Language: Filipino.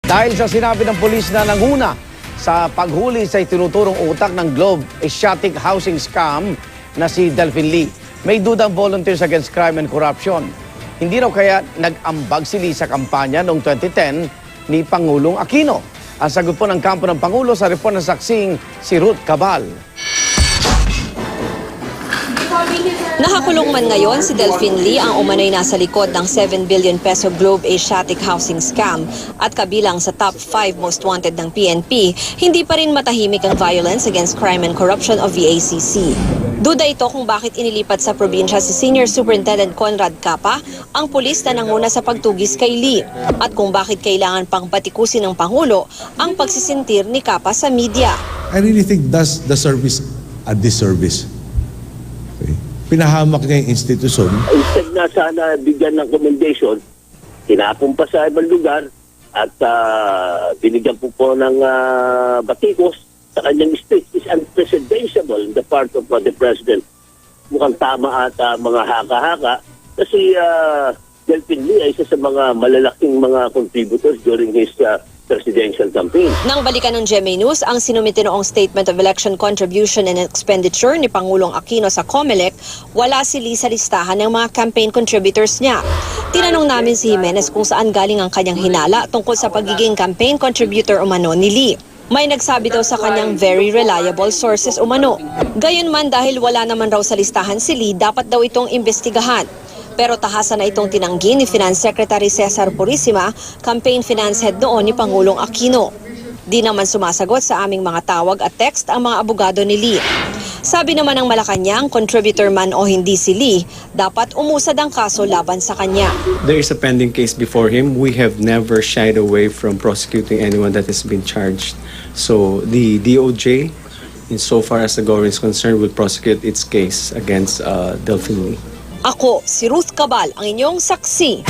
Dahil sa sinabi ng pulis na nanguna sa paghuli sa itinuturong utak ng Globe Asiatic housing scam na si Delphine Lee. May dudang Volunteers Against Crime and Corruption. Hindi raw kaya nag-ambag si Lee sa kampanya noong 2010 ni Pangulong Aquino. Ang sagot po ng kampo ng Pangulo sa report ng saksing si Ruth Cabal. Nakakulong man ngayon si Delphine Lee ang umano'y nasa likod ng 7 billion peso Globe Asiatic housing scam at kabilang sa top 5 most wanted ng PNP, hindi pa rin matahimik ang Violence Against Crime and Corruption o VACC. Duda ito kung bakit inilipat sa probinsya si Senior Superintendent Conrad Capa, ang pulis na nanguna sa pagtugis kay Lee, at kung bakit kailangan pang batikusin ng Pangulo ang pagsisintir ni Capa sa media. I really think that's the service a disservice. Okay. Pinahamak niya yung institusyon. Instead na sana bigyan ng commendation, tinapon pa sa ibang lugar at binigyan po ng batikos sa kanyang speech is unprecedented in the part of the President. Mukhang tama at mga haka-haka kasi Delphine Lee ay isa sa mga malalaking mga contributors during his presidential campaign. Nang balikan ng GMA News ang sinumite noong Statement of Election Contribution and Expenditure ni Pangulong Aquino sa COMELEC, wala si Lee sa listahan ng mga campaign contributors niya. Tinanong namin si Jimenez kung saan galing ang kanyang hinala tungkol sa pagiging campaign contributor umano ni Lee. May nagsabi daw sa kanyang very reliable sources umano. Gayunman dahil wala naman raw sa listahan si Lee, dapat daw itong imbestigahan. Pero tahasan na itong tinanggi ni Finance Secretary Cesar Purisima, campaign finance head noon ni Pangulong Aquino. Di naman sumasagot sa aming mga tawag at text ang mga abogado ni Lee. Sabi naman ng Malacanang, contributor man o hindi si Lee, dapat umusad ang kaso laban sa kanya. There is a pending case before him. We have never shied away from prosecuting anyone that has been charged. So the DOJ, insofar as the government is concerned, will prosecute its case against Delphine Lee. Ako, si Ruth Cabal, ang inyong saksi.